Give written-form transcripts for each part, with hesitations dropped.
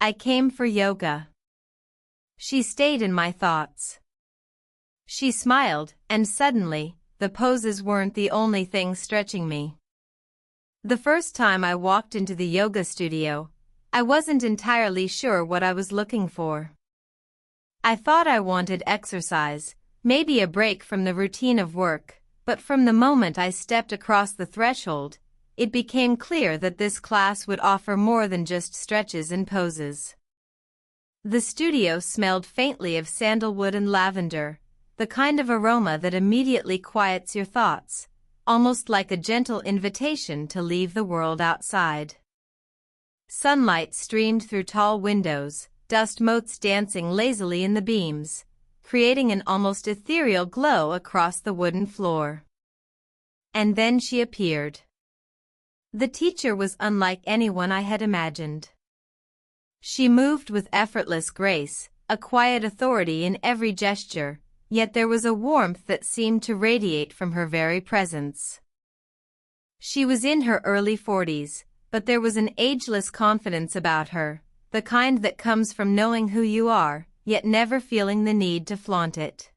I came for yoga. She stayed in my thoughts. She smiled, and suddenly, the poses weren't the only thing stretching me. The first time I walked into the yoga studio, I wasn't entirely sure what I was looking for. I thought I wanted exercise, maybe a break from the routine of work, but from the moment I stepped across the threshold, it became clear that this class would offer more than just stretches and poses. The studio smelled faintly of sandalwood and lavender, the kind of aroma that immediately quiets your thoughts, almost like a gentle invitation to leave the world outside. Sunlight streamed through tall windows, dust motes dancing lazily in the beams, creating an almost ethereal glow across the wooden floor. And then she appeared. The teacher was unlike anyone I had imagined. She moved with effortless grace, a quiet authority in every gesture, yet there was a warmth that seemed to radiate from her very presence. She was in her early 40s, but there was an ageless confidence about her, the kind that comes from knowing who you are, yet never feeling the need to flaunt it.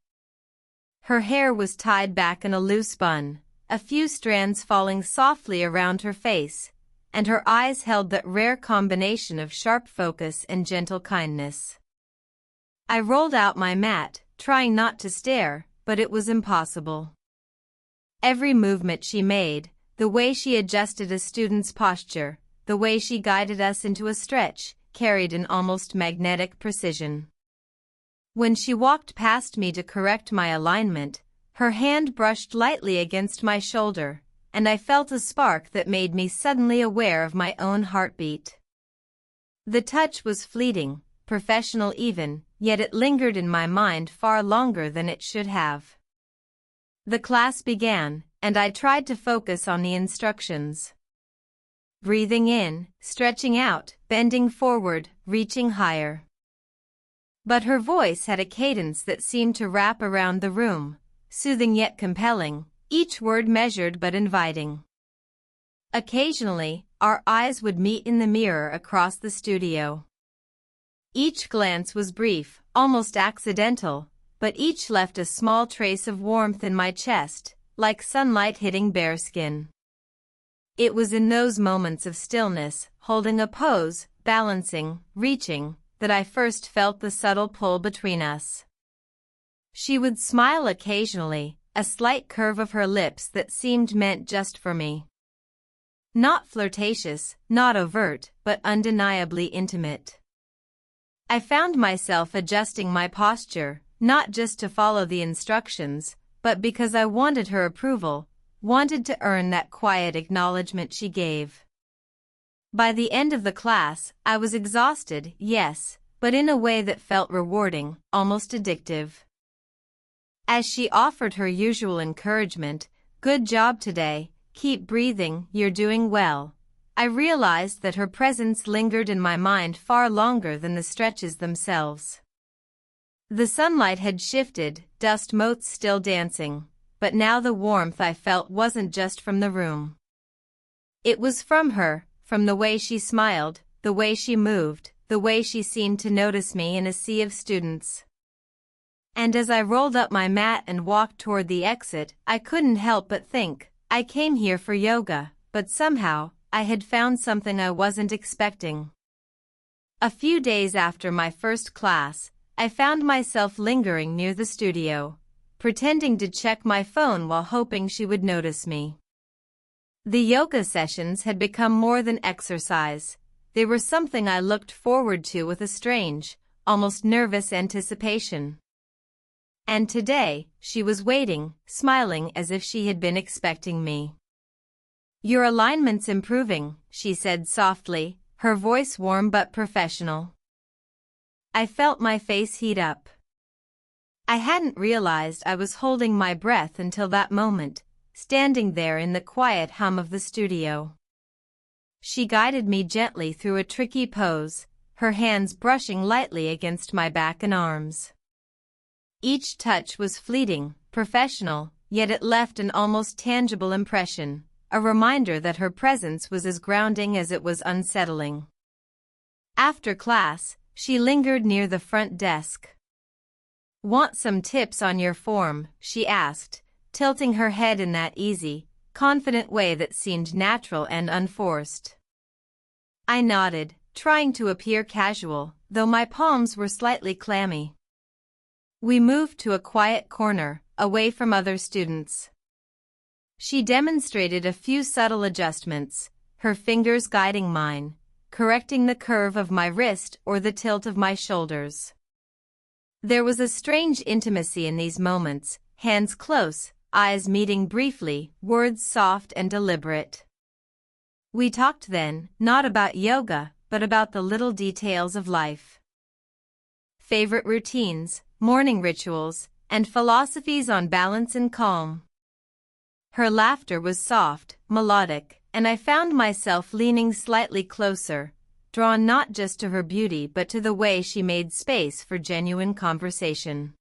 Her hair was tied back in a loose bun, a few strands falling softly around her face, and her eyes held that rare combination of sharp focus and gentle kindness. I rolled out my mat, trying not to stare, but it was impossible. Every movement she made, the way she adjusted a student's posture, the way she guided us into a stretch, carried an almost magnetic precision. When she walked past me to correct my alignment, her hand brushed lightly against my shoulder, and I felt a spark that made me suddenly aware of my own heartbeat. The touch was fleeting, professional even, yet it lingered in my mind far longer than it should have. The class began, and I tried to focus on the instructions. Breathing in, stretching out, bending forward, reaching higher. But her voice had a cadence that seemed to wrap around the room, soothing yet compelling, each word measured but inviting. Occasionally, our eyes would meet in the mirror across the studio. Each glance was brief, almost accidental, but each left a small trace of warmth in my chest, like sunlight hitting bare skin. It was in those moments of stillness, holding a pose, balancing, reaching, that I first felt the subtle pull between us. She would smile occasionally, a slight curve of her lips that seemed meant just for me. Not flirtatious, not overt, but undeniably intimate. I found myself adjusting my posture, not just to follow the instructions, but because I wanted her approval, wanted to earn that quiet acknowledgement she gave. By the end of the class, I was exhausted, yes, but in a way that felt rewarding, almost addictive. As she offered her usual encouragement, "Good job today, keep breathing, you're doing well," I realized that her presence lingered in my mind far longer than the stretches themselves. The sunlight had shifted, dust motes still dancing, but now the warmth I felt wasn't just from the room. It was from her, from the way she smiled, the way she moved, the way she seemed to notice me in a sea of students. And as I rolled up my mat and walked toward the exit, I couldn't help but think, I came here for yoga, but somehow, I had found something I wasn't expecting. A few days after my first class, I found myself lingering near the studio, pretending to check my phone while hoping she would notice me. The yoga sessions had become more than exercise. They were something I looked forward to with a strange, almost nervous anticipation. And today, she was waiting, smiling as if she had been expecting me. "Your alignment's improving," she said softly, her voice warm but professional. I felt my face heat up. I hadn't realized I was holding my breath until that moment, standing there in the quiet hum of the studio. She guided me gently through a tricky pose, her hands brushing lightly against my back and arms. Each touch was fleeting, professional, yet it left an almost tangible impression, a reminder that her presence was as grounding as it was unsettling. After class, she lingered near the front desk. "Want some tips on your form?" she asked, tilting her head in that easy, confident way that seemed natural and unforced. I nodded, trying to appear casual, though my palms were slightly clammy. We moved to a quiet corner, away from other students. She demonstrated a few subtle adjustments, her fingers guiding mine, correcting the curve of my wrist or the tilt of my shoulders. There was a strange intimacy in these moments, hands close, eyes meeting briefly, words soft and deliberate. We talked then, not about yoga, but about the little details of life. Favorite routines, morning rituals, and philosophies on balance and calm. Her laughter was soft, melodic, and I found myself leaning slightly closer, drawn not just to her beauty but to the way she made space for genuine conversation.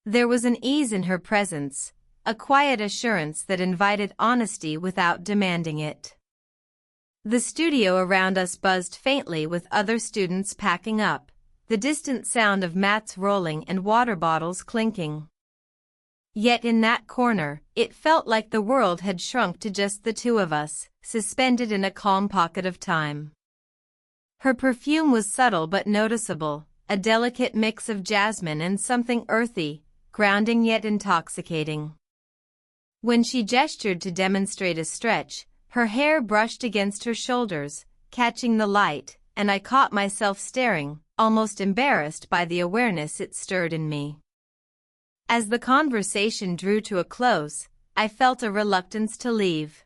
There was an ease in her presence, a quiet assurance that invited honesty without demanding it. The studio around us buzzed faintly with other students packing up, the distant sound of mats rolling and water bottles clinking. Yet in that corner, it felt like the world had shrunk to just the two of us, suspended in a calm pocket of time. Her perfume was subtle but noticeable, a delicate mix of jasmine and something earthy, grounding yet intoxicating. When she gestured to demonstrate a stretch, her hair brushed against her shoulders, catching the light, and I caught myself staring, almost embarrassed by the awareness it stirred in me. As the conversation drew to a close, I felt a reluctance to leave.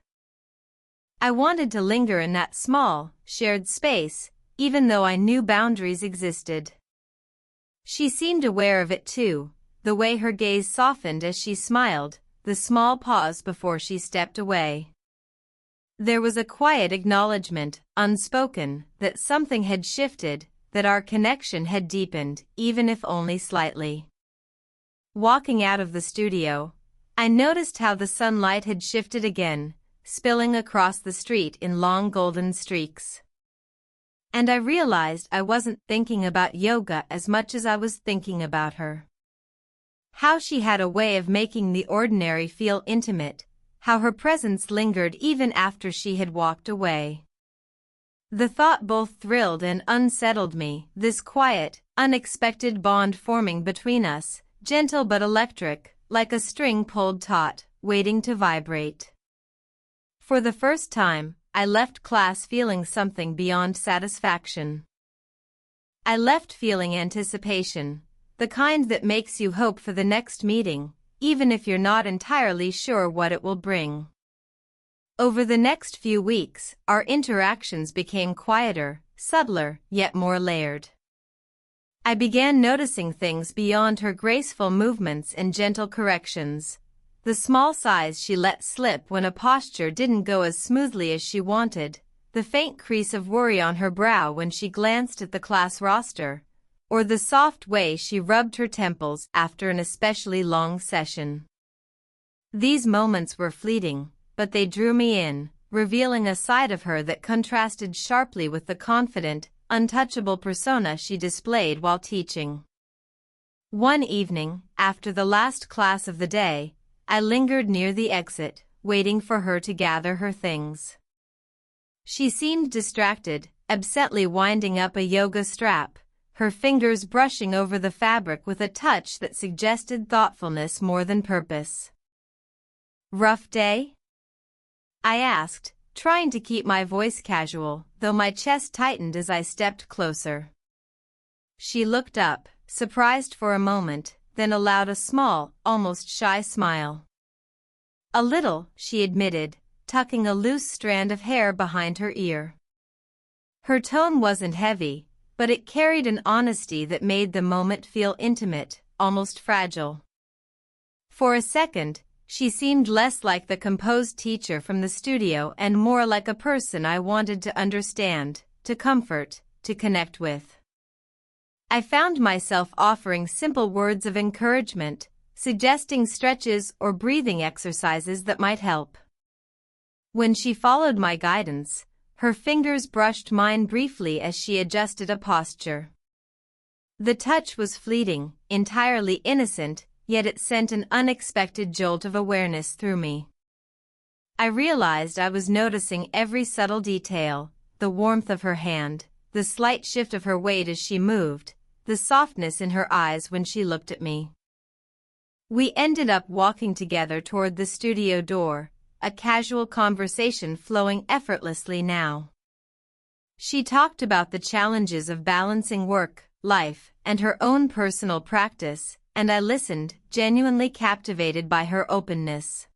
I wanted to linger in that small, shared space, even though I knew boundaries existed. She seemed aware of it too, the way her gaze softened as she smiled, the small pause before she stepped away. There was a quiet acknowledgement, unspoken, that something had shifted, that our connection had deepened, even if only slightly. Walking out of the studio, I noticed how the sunlight had shifted again, spilling across the street in long golden streaks. And I realized I wasn't thinking about yoga as much as I was thinking about her. How she had a way of making the ordinary feel intimate, how her presence lingered even after she had walked away. The thought both thrilled and unsettled me, this quiet, unexpected bond forming between us, gentle but electric, like a string pulled taut, waiting to vibrate. For the first time, I left class feeling something beyond satisfaction. I left feeling anticipation, the kind that makes you hope for the next meeting, even if you're not entirely sure what it will bring. Over the next few weeks, our interactions became quieter, subtler, yet more layered. I began noticing things beyond her graceful movements and gentle corrections. The small sighs she let slip when a posture didn't go as smoothly as she wanted, the faint crease of worry on her brow when she glanced at the class roster, or the soft way she rubbed her temples after an especially long session. These moments were fleeting, but they drew me in, revealing a side of her that contrasted sharply with the confident, untouchable persona she displayed while teaching. One evening, after the last class of the day, I lingered near the exit, waiting for her to gather her things. She seemed distracted, absently winding up a yoga strap, her fingers brushing over the fabric with a touch that suggested thoughtfulness more than purpose. "Rough day?" I asked, trying to keep my voice casual, though my chest tightened as I stepped closer. She looked up, surprised for a moment, then allowed a small, almost shy smile. "A little," she admitted, tucking a loose strand of hair behind her ear. Her tone wasn't heavy, but it carried an honesty that made the moment feel intimate, almost fragile. For a second, she seemed less like the composed teacher from the studio and more like a person I wanted to understand, to comfort, to connect with. I found myself offering simple words of encouragement, suggesting stretches or breathing exercises that might help. When she followed my guidance, Her fingers brushed mine briefly as she adjusted a posture. The touch was fleeting, entirely innocent, yet it sent an unexpected jolt of awareness through me. I realized I was noticing every subtle detail, the warmth of her hand, the slight shift of her weight as she moved, the softness in her eyes when she looked at me. We ended up walking together toward the studio door, a casual conversation flowing effortlessly now. She talked about the challenges of balancing work, life, and her own personal practice, and I listened, genuinely captivated by her openness.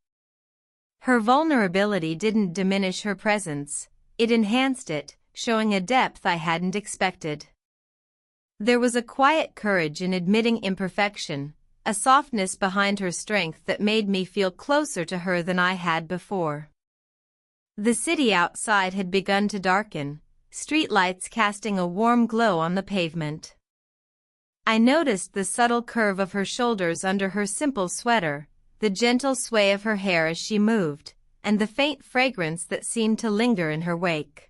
Her vulnerability didn't diminish her presence, it enhanced it, showing a depth I hadn't expected. There was a quiet courage in admitting imperfection, a softness behind her strength that made me feel closer to her than I had before. The city outside had begun to darken, streetlights casting a warm glow on the pavement. I noticed the subtle curve of her shoulders under her simple sweater, the gentle sway of her hair as she moved, and the faint fragrance that seemed to linger in her wake.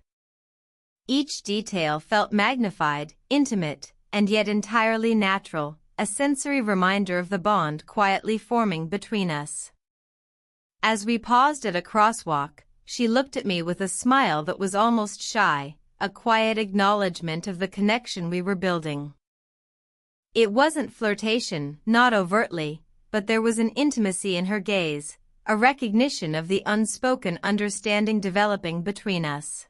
Each detail felt magnified, intimate, and yet entirely natural, a sensory reminder of the bond quietly forming between us. As we paused at a crosswalk, she looked at me with a smile that was almost shy, a quiet acknowledgement of the connection we were building. It wasn't flirtation, not overtly, but there was an intimacy in her gaze, a recognition of the unspoken understanding developing between us.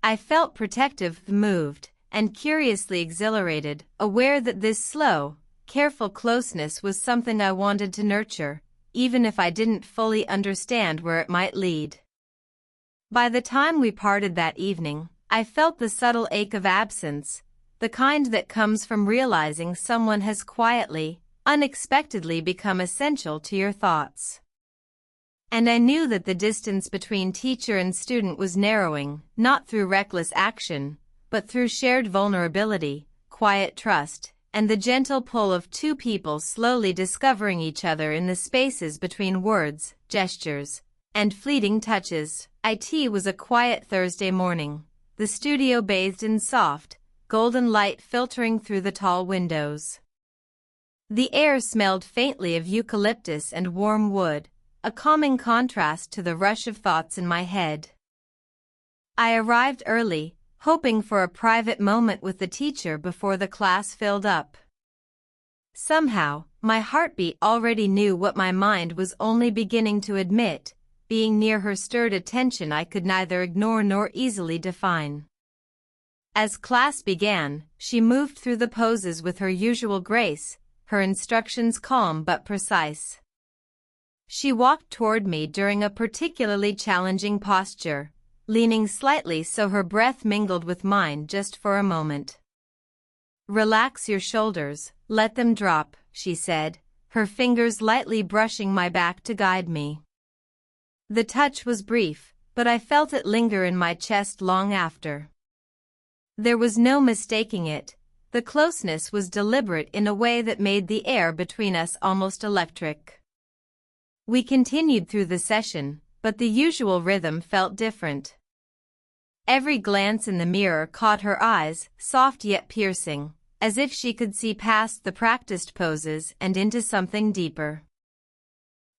I felt protective, moved, and curiously exhilarated, aware that this slow, careful closeness was something I wanted to nurture, even if I didn't fully understand where it might lead. By the time we parted that evening, I felt the subtle ache of absence, the kind that comes from realizing someone has quietly, unexpectedly become essential to your thoughts. And I knew that the distance between teacher and student was narrowing, not through reckless action, but through shared vulnerability, quiet trust, and the gentle pull of two people slowly discovering each other in the spaces between words, gestures, and fleeting touches. It was a quiet Thursday morning, the studio bathed in soft, golden light filtering through the tall windows. The air smelled faintly of eucalyptus and warm wood, a calming contrast to the rush of thoughts in my head. I arrived early, hoping for a private moment with the teacher before the class filled up. Somehow, my heartbeat already knew what my mind was only beginning to admit. Being near her stirred a tension I could neither ignore nor easily define. As class began, she moved through the poses with her usual grace, her instructions calm but precise. She walked toward me during a particularly challenging posture, leaning slightly so her breath mingled with mine just for a moment. "Relax your shoulders, let them drop," she said, her fingers lightly brushing my back to guide me. The touch was brief, but I felt it linger in my chest long after. There was no mistaking it. The closeness was deliberate in a way that made the air between us almost electric. We continued through the session, but the usual rhythm felt different. Every glance in the mirror caught her eyes, soft yet piercing, as if she could see past the practiced poses and into something deeper.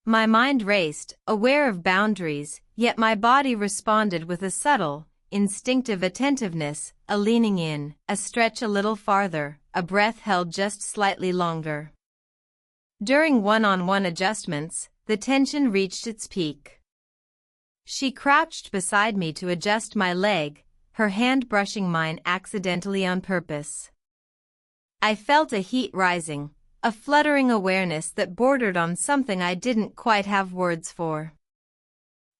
My mind raced, aware of boundaries, yet my body responded with a subtle, instinctive attentiveness, a leaning in, a stretch a little farther, a breath held just slightly longer. During one-on-one adjustments, the tension reached its peak. She crouched beside me to adjust my leg, her hand brushing mine accidentally on purpose. I felt a heat rising, a fluttering awareness that bordered on something I didn't quite have words for.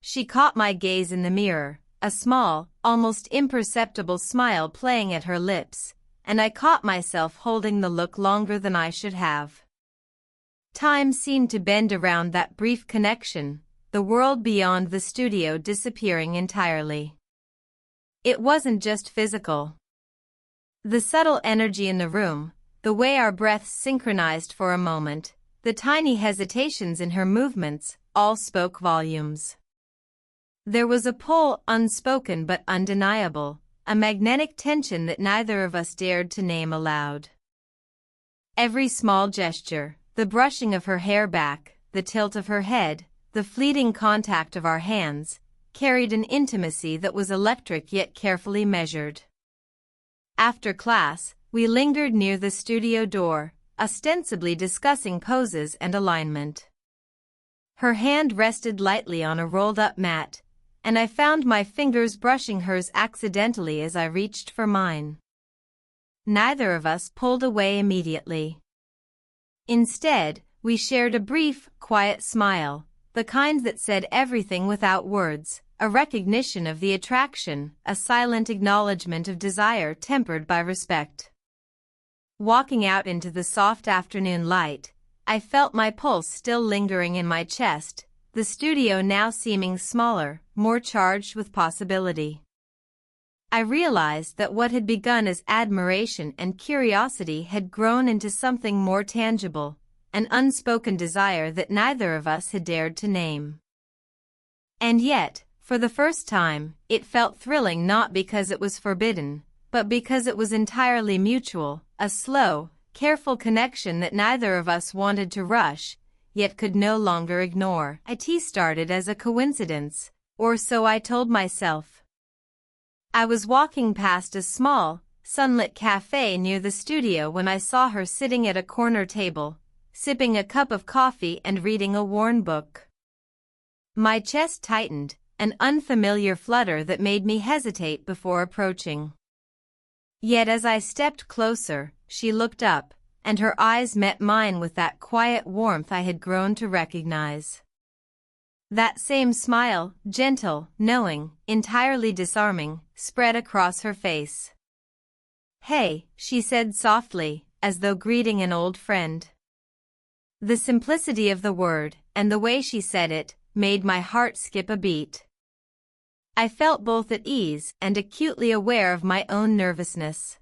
She caught my gaze in the mirror, a small, almost imperceptible smile playing at her lips, and I caught myself holding the look longer than I should have. Time seemed to bend around that brief connection, the world beyond the studio disappearing entirely. It wasn't just physical. The subtle energy in the room, the way our breaths synchronized for a moment, the tiny hesitations in her movements, all spoke volumes. There was a pull, unspoken but undeniable, a magnetic tension that neither of us dared to name aloud. Every small gesture, the brushing of her hair back, the tilt of her head, the fleeting contact of our hands, carried an intimacy that was electric yet carefully measured. After class, we lingered near the studio door, ostensibly discussing poses and alignment. Her hand rested lightly on a rolled-up mat, and I found my fingers brushing hers accidentally as I reached for mine. Neither of us pulled away immediately. Instead, we shared a brief, quiet smile, the kind that said everything without words, a recognition of the attraction, a silent acknowledgement of desire tempered by respect. Walking out into the soft afternoon light, I felt my pulse still lingering in my chest, the studio now seeming smaller, more charged with possibility. I realized that what had begun as admiration and curiosity had grown into something more tangible, an unspoken desire that neither of us had dared to name. And yet, for the first time, it felt thrilling not because it was forbidden, but because it was entirely mutual, a slow, careful connection that neither of us wanted to rush, yet could no longer ignore. It started as a coincidence, or so I told myself. I was walking past a small, sunlit cafe near the studio when I saw her sitting at a corner table, sipping a cup of coffee and reading a worn book. My chest tightened, an unfamiliar flutter that made me hesitate before approaching. Yet as I stepped closer, she looked up, and her eyes met mine with that quiet warmth I had grown to recognize. That same smile, gentle, knowing, entirely disarming, spread across her face. "Hey," she said softly, as though greeting an old friend. The simplicity of the word, and the way she said it, made my heart skip a beat. I felt both at ease and acutely aware of my own nervousness.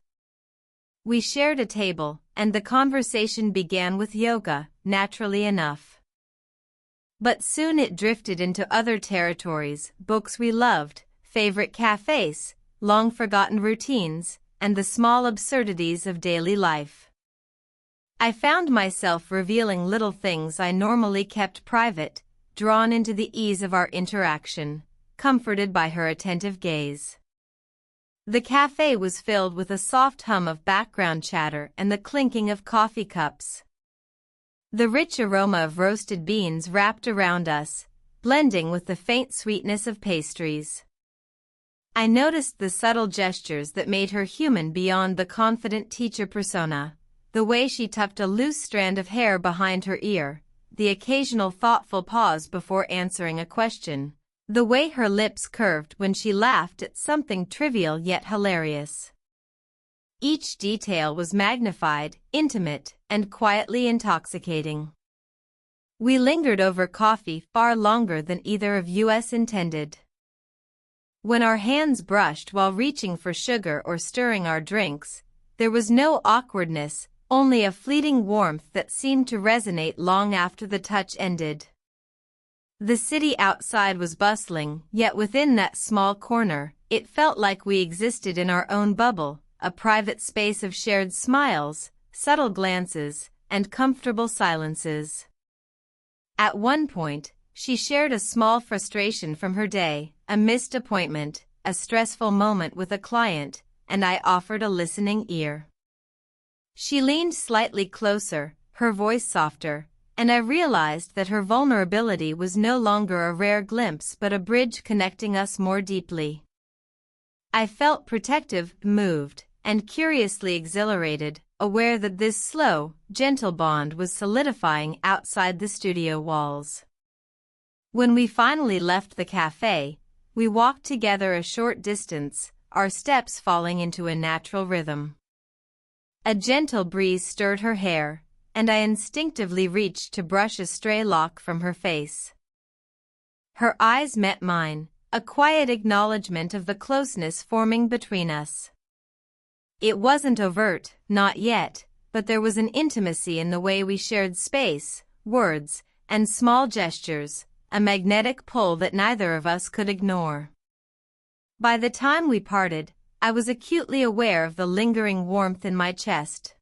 We shared a table, and the conversation began with yoga, naturally enough. But soon it drifted into other territories, books we loved, favorite cafes, long-forgotten routines, and the small absurdities of daily life. I found myself revealing little things I normally kept private, drawn into the ease of our interaction, comforted by her attentive gaze. The cafe was filled with a soft hum of background chatter and the clinking of coffee cups. The rich aroma of roasted beans wrapped around us, blending with the faint sweetness of pastries. I noticed the subtle gestures that made her human beyond the confident teacher persona, the way she tucked a loose strand of hair behind her ear, the occasional thoughtful pause before answering a question, the way her lips curved when she laughed at something trivial yet hilarious. Each detail was magnified, intimate, and quietly intoxicating. We lingered over coffee far longer than either of us intended. When our hands brushed while reaching for sugar or stirring our drinks, there was no awkwardness, only a fleeting warmth that seemed to resonate long after the touch ended. The city outside was bustling, yet within that small corner, it felt like we existed in our own bubble, a private space of shared smiles, subtle glances, and comfortable silences. At one point, she shared a small frustration from her day, a missed appointment, a stressful moment with a client, and I offered a listening ear. She leaned slightly closer, her voice softer, and I realized that her vulnerability was no longer a rare glimpse but a bridge connecting us more deeply. I felt protective, moved, and curiously exhilarated, aware that this slow, gentle bond was solidifying outside the studio walls. When we finally left the cafe, we walked together a short distance, our steps falling into a natural rhythm. A gentle breeze stirred her hair, and I instinctively reached to brush a stray lock from her face. Her eyes met mine, a quiet acknowledgement of the closeness forming between us. It wasn't overt, not yet, but there was an intimacy in the way we shared space, words, and small gestures, a magnetic pull that neither of us could ignore. By the time we parted, I was acutely aware of the lingering warmth in my chest.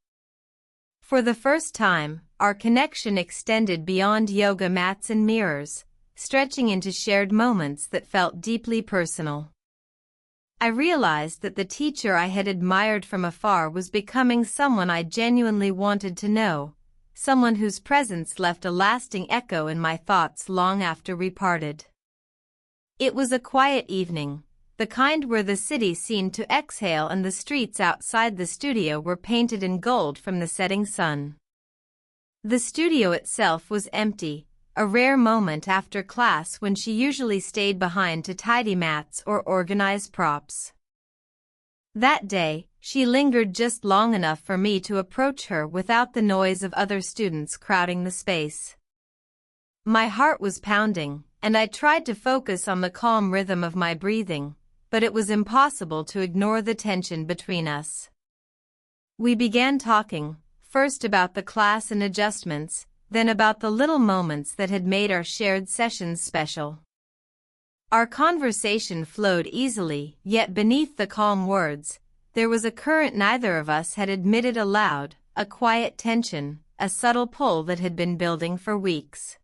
For the first time, our connection extended beyond yoga mats and mirrors, stretching into shared moments that felt deeply personal. I realized that the teacher I had admired from afar was becoming someone I genuinely wanted to know, someone whose presence left a lasting echo in my thoughts long after we parted. It was a quiet evening, the kind where the city seemed to exhale and the streets outside the studio were painted in gold from the setting sun. The studio itself was empty, a rare moment after class when she usually stayed behind to tidy mats or organize props. That day, she lingered just long enough for me to approach her without the noise of other students crowding the space. My heart was pounding, and I tried to focus on the calm rhythm of my breathing, but it was impossible to ignore the tension between us. We began talking, first about the class and adjustments, then about the little moments that had made our shared sessions special. Our conversation flowed easily, yet beneath the calm words, there was a current neither of us had admitted aloud, a quiet tension, a subtle pull that had been building for weeks.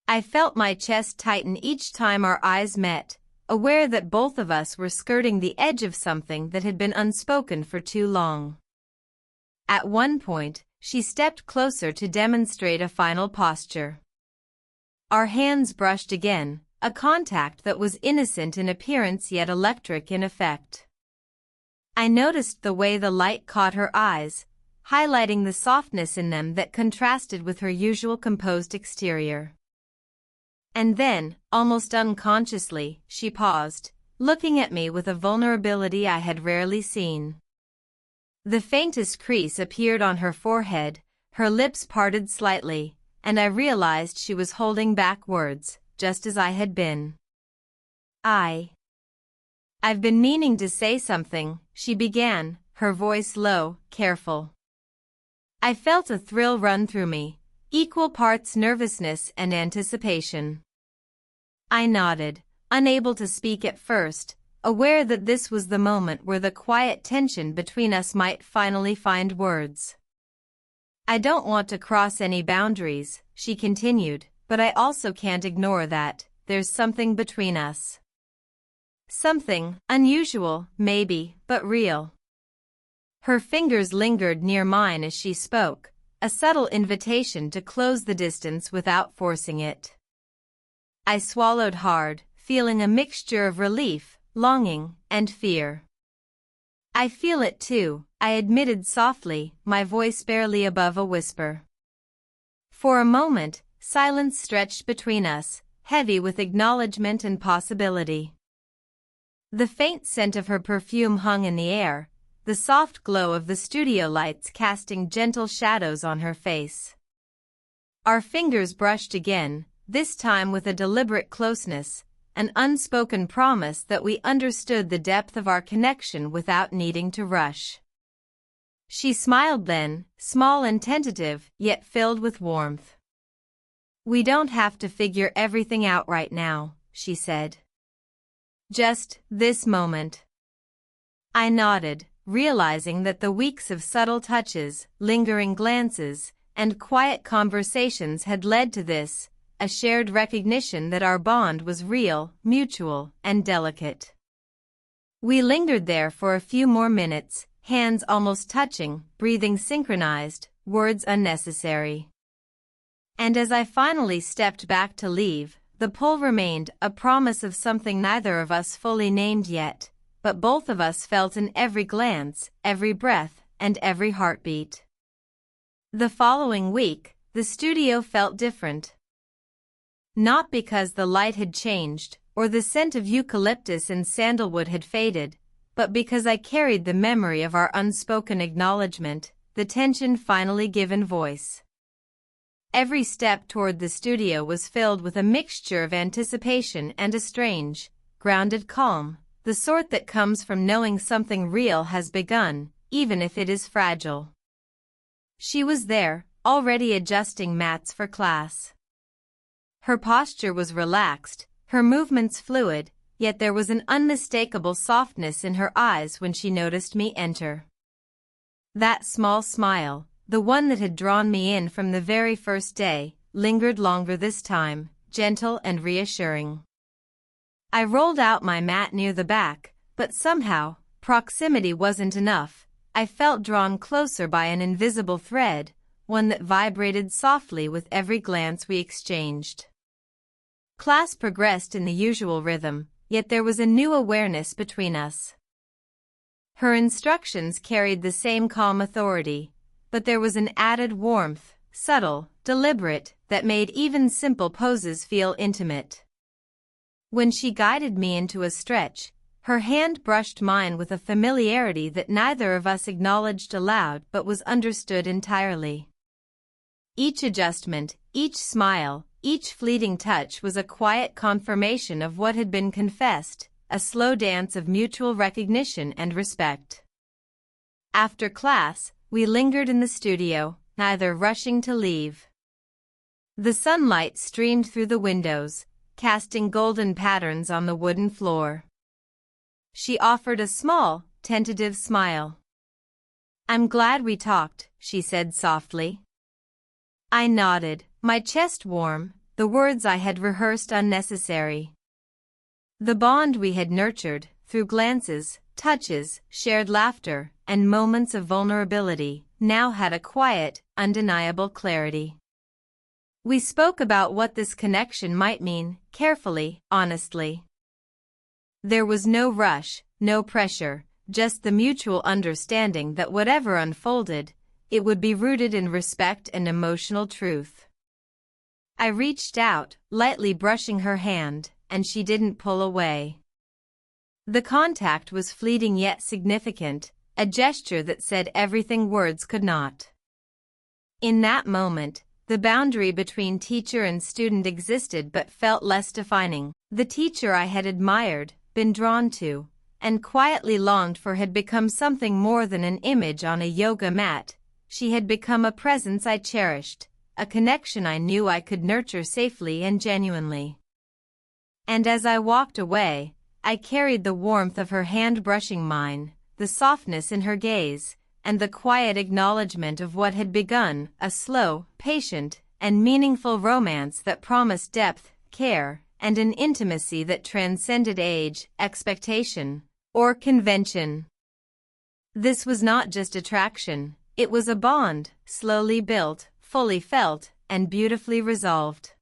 I felt my chest tighten each time our eyes met, aware that both of us were skirting the edge of something that had been unspoken for too long. At one point, she stepped closer to demonstrate a final posture. Our hands brushed again, a contact that was innocent in appearance yet electric in effect. I noticed the way the light caught her eyes, highlighting the softness in them that contrasted with her usual composed exterior. And then, almost unconsciously, she paused, looking at me with a vulnerability I had rarely seen. The faintest crease appeared on her forehead, her lips parted slightly, and I realized she was holding back words, just as I had been. I've been meaning to say something, she began, her voice low, careful. I felt a thrill run through me, equal parts nervousness and anticipation. I nodded, unable to speak at first, aware that this was the moment where the quiet tension between us might finally find words. I don't want to cross any boundaries, she continued, but I also can't ignore that there's something between us. Something unusual, maybe, but real. Her fingers lingered near mine as she spoke, a subtle invitation to close the distance without forcing it. I swallowed hard, feeling a mixture of relief, longing, and fear. I feel it too, I admitted softly, my voice barely above a whisper. For a moment, silence stretched between us, heavy with acknowledgement and possibility. The faint scent of her perfume hung in the air, the soft glow of the studio lights casting gentle shadows on her face. Our fingers brushed again, this time with a deliberate closeness, an unspoken promise that we understood the depth of our connection without needing to rush. She smiled then, small and tentative, yet filled with warmth. We don't have to figure everything out right now, she said. Just this moment. I nodded, realizing that the weeks of subtle touches, lingering glances, and quiet conversations had led to this, a shared recognition that our bond was real, mutual, and delicate. We lingered there for a few more minutes, hands almost touching, breathing synchronized, words unnecessary. And as I finally stepped back to leave, the pull remained, a promise of something neither of us fully named yet, but both of us felt in every glance, every breath, and every heartbeat. The following week, the studio felt different. Not because the light had changed, or the scent of eucalyptus and sandalwood had faded, but because I carried the memory of our unspoken acknowledgement, the tension finally given voice. Every step toward the studio was filled with a mixture of anticipation and a strange, grounded calm, the sort that comes from knowing something real has begun, even if it is fragile. She was there, already adjusting mats for class. Her posture was relaxed, her movements fluid, yet there was an unmistakable softness in her eyes when she noticed me enter. That small smile, the one that had drawn me in from the very first day, lingered longer this time, gentle and reassuring. I rolled out my mat near the back, but somehow, proximity wasn't enough. I felt drawn closer by an invisible thread, one that vibrated softly with every glance we exchanged. Class progressed in the usual rhythm, yet there was a new awareness between us. Her instructions carried the same calm authority, but there was an added warmth, subtle, deliberate, that made even simple poses feel intimate. When she guided me into a stretch, her hand brushed mine with a familiarity that neither of us acknowledged aloud but was understood entirely. Each adjustment, each smile, each fleeting touch was a quiet confirmation of what had been confessed, a slow dance of mutual recognition and respect. After class, we lingered in the studio, neither rushing to leave. The sunlight streamed through the windows, casting golden patterns on the wooden floor. She offered a small, tentative smile. "I'm glad we talked," she said softly. I nodded, my chest warm, the words I had rehearsed unnecessary. The bond we had nurtured, through glances, touches, shared laughter, and moments of vulnerability, now had a quiet, undeniable clarity. We spoke about what this connection might mean, carefully, honestly. There was no rush, no pressure, just the mutual understanding that whatever unfolded, it would be rooted in respect and emotional truth. I reached out, lightly brushing her hand, and she didn't pull away. The contact was fleeting yet significant, a gesture that said everything words could not. In that moment, the boundary between teacher and student existed but felt less defining. The teacher I had admired, been drawn to, and quietly longed for had become something more than an image on a yoga mat. She had become a presence I cherished, a connection I knew I could nurture safely and genuinely. And as I walked away, I carried the warmth of her hand brushing mine, the softness in her gaze, and the quiet acknowledgement of what had begun, a slow, patient, and meaningful romance that promised depth, care, and an intimacy that transcended age, expectation, or convention. This was not just attraction, it was a bond, slowly built, fully felt, and beautifully resolved.